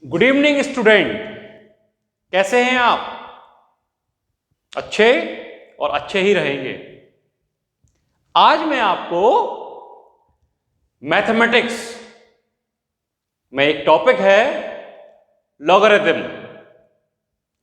Good evening student, कैसे हैं आप? अच्छे और अच्छे ही रहेंगे। आज मैं आपको मैथमेटिक्स में एक टॉपिक है लॉगरिथम।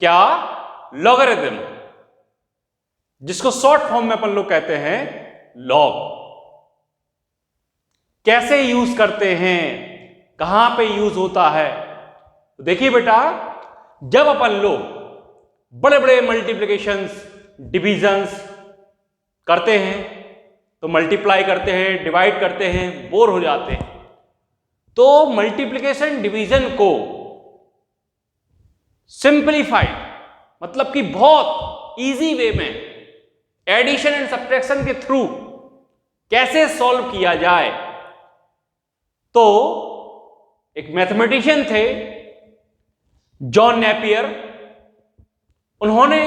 क्या? लॉगरिथम, जिसको शॉर्ट फॉर्म में अपन लोग कहते हैं लॉग। कैसे यूज करते हैं, कहां पे यूज होता है? तो देखिए बेटा, जब अपन लोग बड़े बड़े मल्टीप्लिकेशंस, डिविजन्स करते हैं तो मल्टीप्लाई करते हैं, डिवाइड करते हैं, बोर हो जाते हैं। तो मल्टीप्लिकेशन डिवीजन को सिंपलीफाइड मतलब कि बहुत इजी वे में एडिशन एंड सब्ट्रैक्शन के थ्रू कैसे सॉल्व किया जाए, तो एक मैथमेटिशियन थे जॉन नेपियर। उन्होंने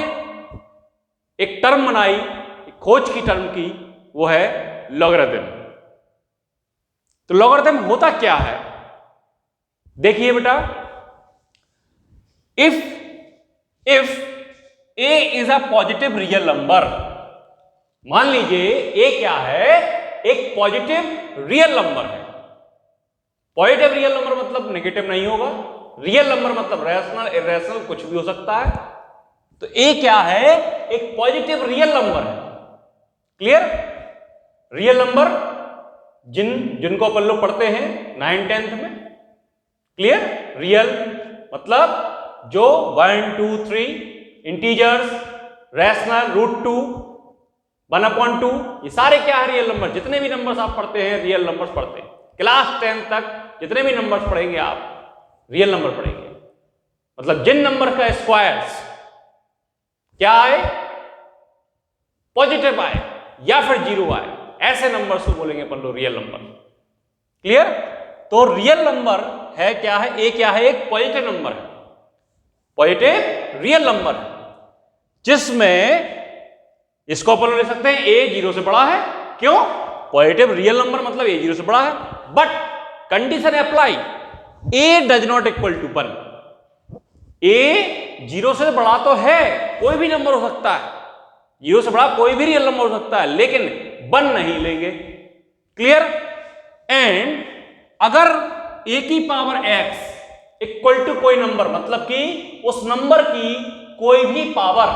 एक टर्म बनाई, एक खोज की टर्म की, वो है लॉगरिथम। तो लॉगरिथम होता क्या है? देखिए बेटा, if a is a positive real number, मान लीजिए a क्या है? एक पॉजिटिव रियल नंबर है। पॉजिटिव रियल नंबर मतलब नेगेटिव नहीं होगा, रियल नंबर मतलब रैशनल, इरेशनल, कुछ भी हो सकता है। तो a क्या है? एक पॉजिटिव रियल नंबर है। क्लियर? रियल नंबर जिनको अपन लोग पढ़ते हैं 9th 10th में। क्लियर? रियल मतलब जो 1 2 3 इंटीजर्स, रैशनल, √2, 1/2, ये सारे क्या है? Real number. जितने भी नंबर्स आप पढ़ते हैं रियल नंबर्स पढ़ते हैं। क्लास 10 तक जितने भी नंबर्स पढ़ेंगे आप रियल नंबर पढ़ेंगे। मतलब जिन नंबर का स्क्वायर्स क्या आए? पॉजिटिव आए या फिर 0 आए, ऐसे नंबर्स को बोलेंगे अपन लोग रियल नंबर। क्लियर? तो रियल नंबर है क्या है? ए क्या है? एक पॉजिटिव नंबर है, पॉजिटिव रियल नंबर है, जिसमें इसको अपन ले सकते हैं ए 0 से बड़ा है। क्यों? पॉजिटिव रियल नंबर मतलब ए 0 से बड़ा है। But condition apply, a does not equal to 1। A 0 से बड़ा तो है, कोई भी नंबर हो सकता है, 0 से बड़ा कोई भी रियल नंबर हो सकता है, लेकिन 1 नहीं लेंगे। क्लियर? एंड अगर a की पावर x इक्वल टू कोई नंबर, मतलब कि उस नंबर की कोई भी पावर,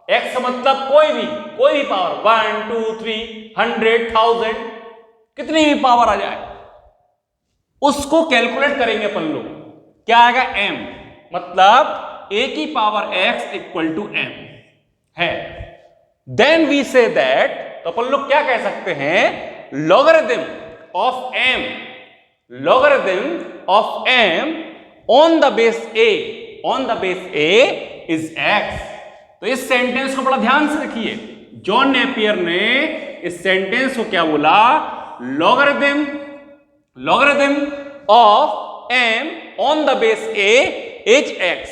x मतलब कोई भी पावर, 1 2 3 100 1000, कितनी भी पावर आ जाए, उसको कैलकुलेट करेंगे अपन लोग। क्या आएगा? m, मतलब a की power x equal to m है। देन वी से दैट, तो अपन लोग क्या कह सकते हैं? Logarithm of m, logarithm of m on the base a, on the base a is x। तो इस सेंटेंस को बड़ा ध्यान से रखिए। जॉन नेपियर ने इस सेंटेंस को क्या बोला? Logarithm of m on the base a is x।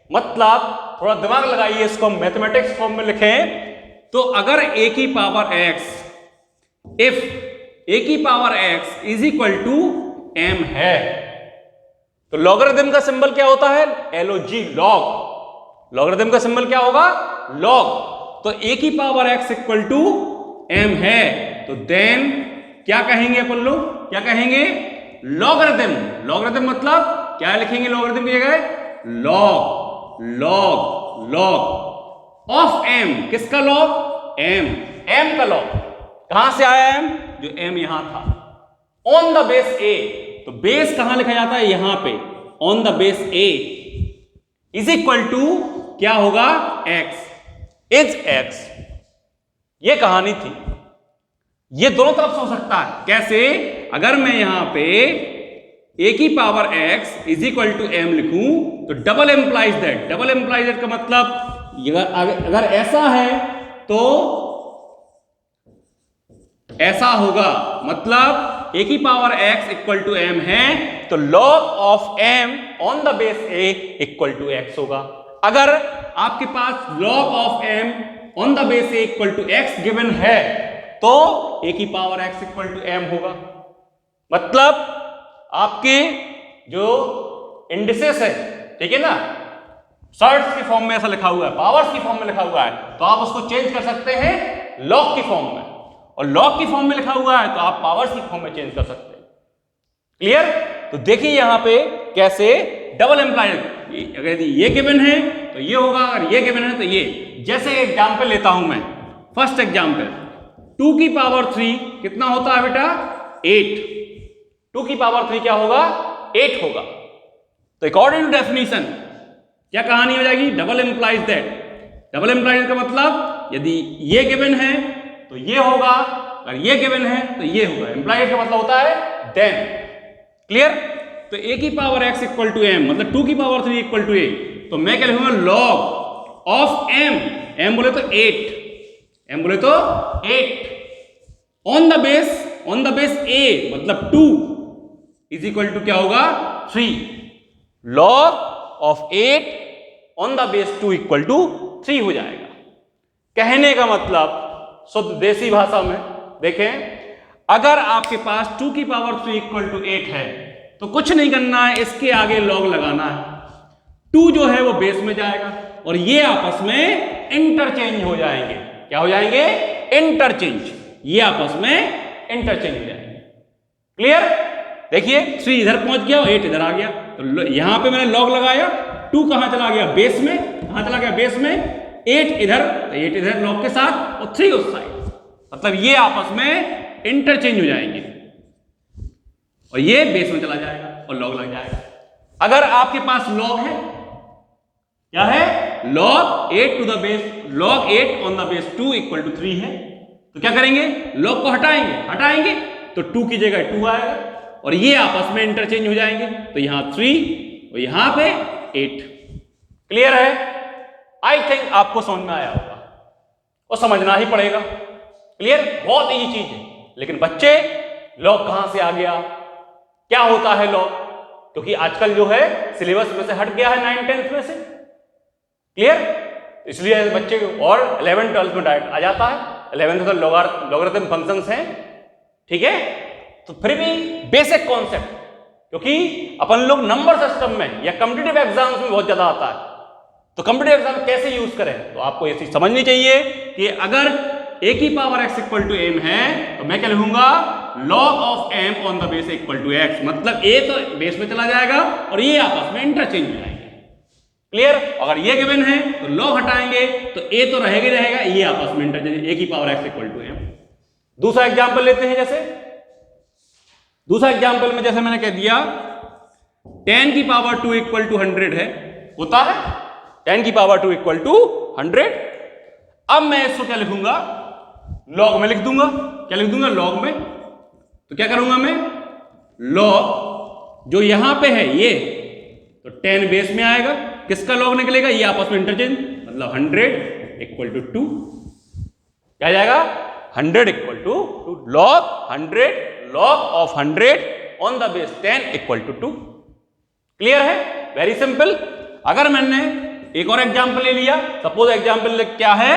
मतलब थोड़ा दिमाग लगाइए, इसको मैथमेटिक्स फॉर्म में लिखें तो अगर a की पावर x, इफ a की power x is equal to m है, तो लॉगरिथम का सिंबल क्या होता है? LOG, log. लॉगरिथम का सिंबल क्या होगा? लॉग। तो a की power x equal to m है, तो देन क्या कहेंगे अपन लोग? क्या कहेंगे? लॉगरिथम। लॉगरिथम मतलब क्या लिखेंगे लॉगरिथम की जगह? Log of m। किसका लॉग? m का लॉग। कहां से आया m? जो m यहां था। ऑन द बेस a, तो बेस कहां लिखा जाता है? यहां पे, on the base a is equal to क्या होगा? x is x। ये कहानी थी। ये दोनों तरफ से हो सकता है। कैसे? अगर मैं यहां पे a की power x is equal to m लिखूं तो double implies that. Double implies that का मतलब अगर ऐसा है तो ऐसा होगा, मतलब a की power x equal to m है तो log of m on the base a equal to x होगा। अगर आपके पास log of m on the base a equal to x given है तो a की power x equal to m होगा। मतलब आपके जो इंडिसेस है, ठीक है ना, सर्ट्स की फॉर्म में ऐसा लिखा हुआ है, पावर्स की फॉर्म में लिखा हुआ है, तो आप उसको चेंज कर सकते हैं लॉग की फॉर्म में, और लॉग की फॉर्म में लिखा हुआ है तो आप पावर्स की फॉर्म में चेंज कर सकते हैं। क्लियर? तो देखिए यहां पे कैसे डबल एम्प्लाइड, अगर ये गिवन है तो ये होगा, अगर ये गिवन है तो ये। जैसे एग्जाम्पल लेता हूं मैं, फर्स्ट एग्जाम्पल, 2 की पावर 3 कितना होता है बेटा? 8। 2 की पावर 3 क्या होगा? 8 होगा। तो अकॉर्डिंग टू डेफिनेशन क्या कहानी हो जाएगी? Double implies that. Double implies का मतलब यदि ये गिवन है तो ये होगा, अगर ये गिवन है तो ये होगा। एम्प्लाइज का मतलब होता है देन। क्लियर? तो a की power x equal to m, मतलब 2 की पावर 3 इक्वल टू a, तो मैं क्या लिखूंगा? लॉग ऑफ m, m बोले तो 8, m बोले तो 8 ऑन द बेस a मतलब 2 इज इक्वल टू क्या होगा? 3। Log of 8 on the base 2 equal to 3 हो जाएगा। कहने का मतलब शुद्ध देसी भाषा में देखें, अगर आपके पास 2 की पावर 3 इक्वल टू 8 है तो कुछ नहीं करना है, इसके आगे लॉग लगाना है। 2 जो है वो बेस में जाएगा और ये आपस में इंटरचेंज हो जाएंगे। क्या हो जाएंगे? इंटरचेंज। ये आपस में इंटरचेंज हो जाएंगे। क्लियर? देखिए 3 इधर पहुंच गया और 8 इधर आ गया, तो यहां पे मैंने लॉग लगाया, 2 कहां चला गया? बेस में। कहां चला गया? बेस में। 8 इधर, तो 8 इधर लॉग के साथ और 3 उस साइड, मतलब ये आपस में इंटरचेंज हो जाएंगे और ये बेस में चला जाएगा और लॉग लग जाएगा। अगर आपके पास लॉग है, क्या है? Log 8 to the base, log 8 on the base 2 equal to 3 है, तो क्या करेंगे? लॉग को हटाएंगे तो 2 की जगह 2 आएगा और ये आपस में इंटरचेंज हो जाएंगे, तो यहां 3 और यहां पे 8। क्लियर है? आई थिंक आपको समझ में आया होगा और समझना ही पड़ेगा। क्लियर? बहुत इजी चीज है, लेकिन बच्चे लॉग कहां से आ गया, क्या होता है लॉग, क्योंकि आजकल जो है सिलेबस में से हट गया है 9th 10th में से। क्लियर? इसलिए बच्चे और 11th 12th में डायरेक्ट आ जाता है। 11th तो लॉगरिथम फंक्शंस हैं, ठीक है, तो फिर भी बेसिक कॉन्सेप्ट, क्योंकि अपन लोग नंबर सिस्टम में या कॉम्पिटिटिव एग्जाम्स में बहुत ज्यादा आता है, तो कॉम्पिटिटिव एग्जाम कैसे यूज करें, तो आपको ये चीज समझनी चाहिए कि अगर a की power x equal to m है तो मैं क्या लिखूंगा? log of m on the base equal to x, मतलब a तो बेस में चला जाएगा और ये आपस में इंटरचेंज हो जाएंगे। क्लियर? अगर ये गिवन है तो log हटाएंगे तो a तो रहेगा ही रहेगा, ये आपस में इंटरचेंज, a की power x equal to m। दूसरा एग्जाम्पल लेते हैं, जैसे दूसरा एग्जाम्पल में जैसे मैंने कह दिया 10 की पावर 2 इक्वल टू 100 है, होता है 10 की पावर 2 इक्वल टू 100। अब मैं इसको क्या लिखूंगा? लॉग में लिख दूंगा। क्या लिख दूंगा? लॉग में। तो क्या करूंगा मैं? लॉग जो यहां पे है ये, तो 10 बेस में आएगा, किसका लॉग निकलेगा? ये आपस में इंटरचेंज, मतलब 100 इक्वल टू 2 क्या जाएगा? 100 equal to 2, log 100, log of 100 on the base 10 equal to 2। Clear है? Very simple. अगर मैंने एक और एग्जाम्पल ले लिया, सपोज एग्जाम्पल क्या है?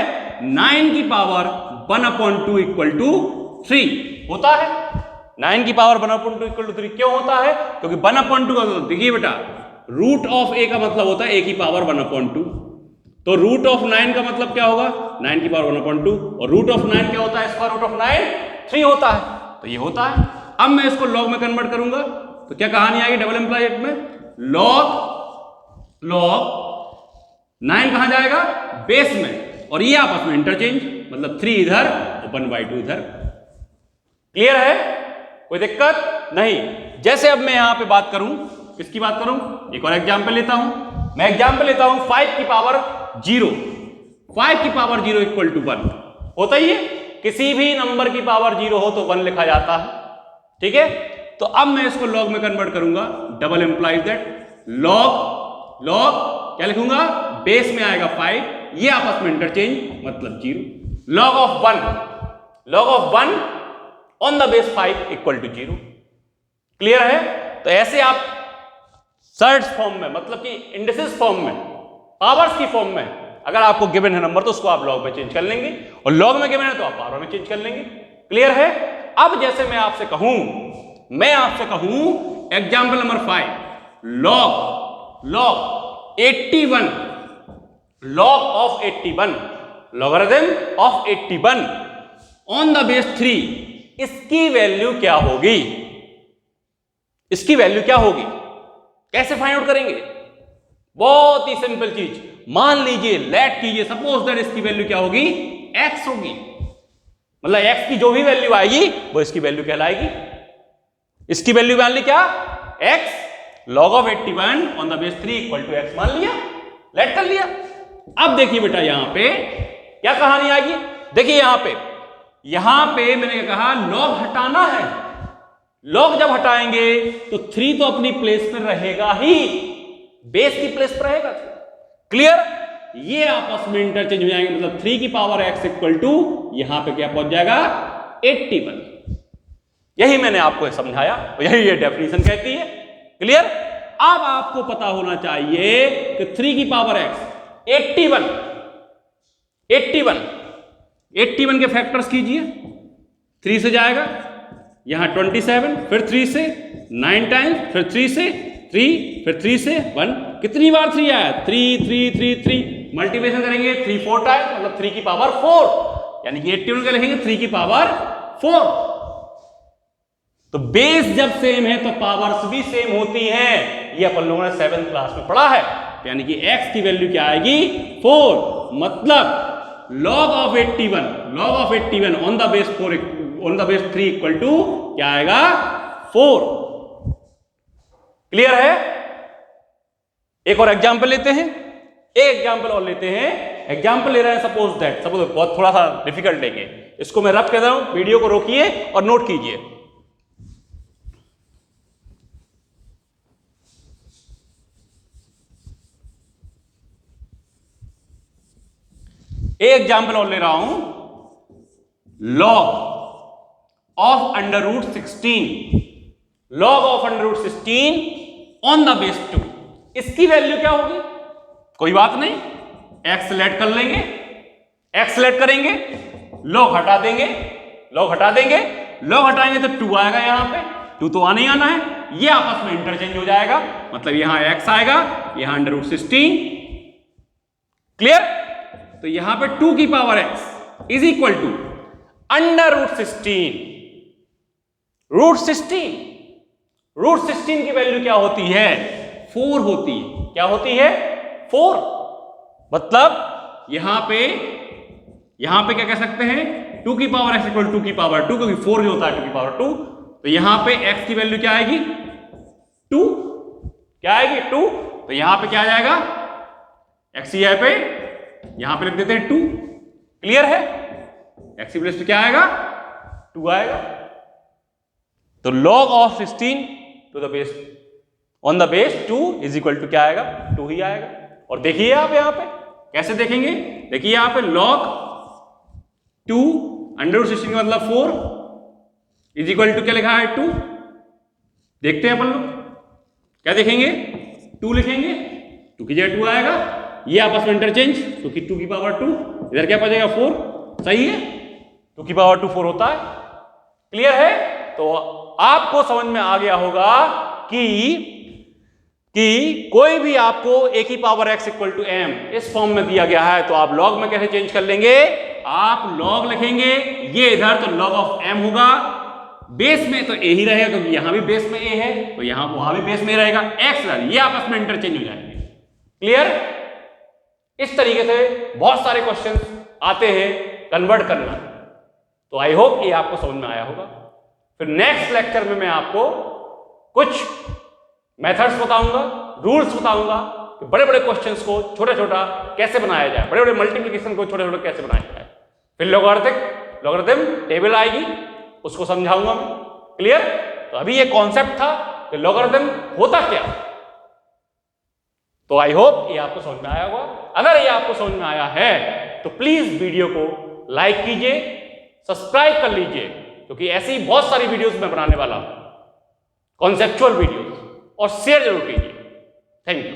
9 की पावर 1/2 इक्वल टू 3 होता है। 9 की पावर 1/2 इक्वल टू 3 क्यों होता है? क्योंकि 1/2 का मतलब देखिए बेटा, रूट ऑफ a का मतलब होता है a की पावर 1/2, तो रूट ऑफ 9 का मतलब क्या होगा? 9 की पावर 1/2, और रूट ऑफ 9 क्या होता है? स्क्वायर रूट ऑफ 9 3 होता है, तो ये होता है। अब मैं इसको लॉग में कन्वर्ट करूंगा तो क्या कहानी आएगी डबल एम्प्लॉयड में? लॉग 9 कहां जाएगा? बेस में, और ये आपस में इंटरचेंज, मतलब 3 इधर और 1/2 इधर। क्लियर है? कोई दिक्कत नहीं। जैसे अब मैं यहां पे बात करूं, किसकी बात करूं? एक और एग्जांपल लेता हूं। मैं एग्जांपल लेता हूं 5 की पावर 0। 5 की पावर 0 इक्वल टू 1 होता ही है, किसी भी नंबर की पावर 0 हो तो 1 लिखा जाता है, ठीक है। तो अब मैं इसको लॉग में कन्वर्ट करूंगा, डबल एम्प्लाइज दैट लॉग क्या लिखूंगा? बेस में आएगा 5, ये आपस में इंटरचेंज, मतलब 0। Log of 1 on the base 5 equal to 0। Clear है? तो ऐसे आप सर्च फॉर्म में, मतलब कि इंडिसेस फॉर्म में, पावर्स की फॉर्म में, अगर आपको गिवन है नंबर तो उसको आप लॉग में चेंज कर लेंगे, और लॉग में गिवन है तो आप पावर में चेंज कर लेंगे। क्लियर है? अब जैसे मैं आपसे कहूं example number 5, log log 81, log of 81, logarithm of 81 on the base 3, इसकी वैल्यू क्या होगी? इसकी वैल्यू क्या होगी? कैसे फाइंड आउट करेंगे? बहुत ही सिंपल चीज, मान लीजिए, लेट कीजिए, सपोज दैट इसकी वैल्यू क्या होगी? x होगी। मतलब x की जो भी वैल्यू आएगी वो इसकी वैल्यू कहलाएगी। इसकी वैल्यू मान ली क्या? x log of 81 on the base 3 equal to x मान लिया, लेट कर लिया। अब देखिए बेटा यहां पे क्या कहानी आएगी? देखिए यहां पे मैंने क्या कहा? log हटाना है। log जब हटाएंगे तो 3 तो अपनी प्लेस पर रहेगा ही, बेस की प्लेस पर रहेगा। क्लियर? ये आपस में इंटरचेंज हो जाएंगे, मतलब 3 की पावर x इक्वल टू यहां पे क्या पहुंच जाएगा? 81। यही मैंने आपको समझाया, यही ये डेफिनेशन कहती है। क्लियर? अब आपको पता होना चाहिए कि 3 की पावर x 81 के फैक्टर्स कीजिए। 3 से जाएगा, यहां 27, फिर 3 से 9 टाइम्स, फिर 3 से 3, फिर 3 से 1। कितनी बार 3 आया? 3 मल्टीप्लिकेशन करेंगे 3 4 टाइम्स, मतलब 3 की पावर 4, यानी कि 81 का लिखेंगे 3 की पावर 4। तो बेस जब सेम है तो पावर्स भी सेम होती हैं। ये अपन लोगों ने 7th क्लास में पढ़ा है। तो यानी कि x की वैल्यू क्या आएगी? 4। मतलब log of 81 on the base 4 on the base 3 equal to क्या आएगा? 4। क्लियर है? एक और एग्जांपल लेते हैं, एग्जांपल ले रहे हैं। सपोज बहुत थोड़ा सा डिफिकल्ट लेंगे, इसको मैं रब कर रहा हूं, वीडियो को रोकिए और नोट कीजिए। एक एग्जांपल और ले रहा हूं, log of under root 16 on the base 2, इसकी वैल्यू क्या होगी? कोई बात नहीं, x लेट कर लेंगे, x लेट करेंगे, log हटा देंगे, log हटाएंगे तो 2 आएगा। यहां पे 2 तो आना ही आना है, ये आपस में इंटरचेंज हो जाएगा। मतलब यहां x आएगा, यहां अंडर रूट 16। क्लियर? तो यहां पे 2 की power x is equal to under root 16। Root 16 की वैल्यू क्या होती है? 4 होती है। क्या होती है? 4। मतलब यहां पे क्या कह सकते हैं? 2 की पावर x इक्वल 2 की पावर 2, क्योंकि 4 जो होता है 2 की पावर 2। तो यहां पे x की वैल्यू क्या आएगी? 2। क्या आएगी? 2। तो यहां पे क्या आ जाएगा? x ही पे यहां पे लिख देते हैं 2। क्लियर है? x की प्लेस पे क्या आएगा? 2 आएगा। तो log of 16 to the base on the base 2 is equal to क्या आएगा? 2 ही आएगा। और देखिए आप यहां पे कैसे देखेंगे? देखिए यहां पे log 2 अंडर रूट 16 का मतलब 4 इज इक्वल टू क्या लिखा है? 2। देखते हैं अपन लोग क्या देखेंगे? 2 लिखेंगे, 2 की जगह 2 आएगा। ये आपस में इंटरचेंज, क्योंकि 2 की पावर 2, इधर क्या बचेगा? 4। सही है, 2 की पावर 2 4 होता है। क्लियर है? तो आपको समझ में आ गया होगा कि कोई भी आपको a की power x equal to m इस फॉर्म में दिया गया है तो आप log में कैसे चेंज कर लेंगे? आप log लिखेंगे, ये इधर तो log ऑफ m होगा, बेस में तो a ही रहेगा क्योंकि यहां भी बेस में a है, तो यहां वहां भी बेस में रहेगा x, ये आपस में इंटरचेंज हो जाएंगे। क्लियर? इस तरीके से बहुत सारे क्वेश्चंस आते हैं कन्वर्ट करना। तो आई होप ये आपको समझ में आया होगा। फिर नेक्स्ट लेक्चर में मैं आपको कुछ मेथड्स बताऊंगा, रूल्स बताऊंगा कि बड़े बड़े क्वेश्चंस को छोटा छोटा कैसे बनाया जाए, बड़े बड़े मल्टीप्लिकेशन को छोटे छोटे कैसे बनाया जाए। फिर लॉगरिथम टेबल आएगी, उसको समझाऊंगा मैं। क्लियर? तो अभी ये कॉन्सेप्ट था कि लॉगरिथम होता क्या। तो आई होप ये आपको समझ में आया होगा। अगर ये आपको समझ में आया है तो प्लीज वीडियो को लाइक कीजिए, सब्सक्राइब कर लीजिए, क्योंकि ऐसी बहुत सारी वीडियोस मैं बनाने वाला हूं, कॉन्सेप्चुअल वीडियोस, और शेयर जरूर कीजिए। Thank you.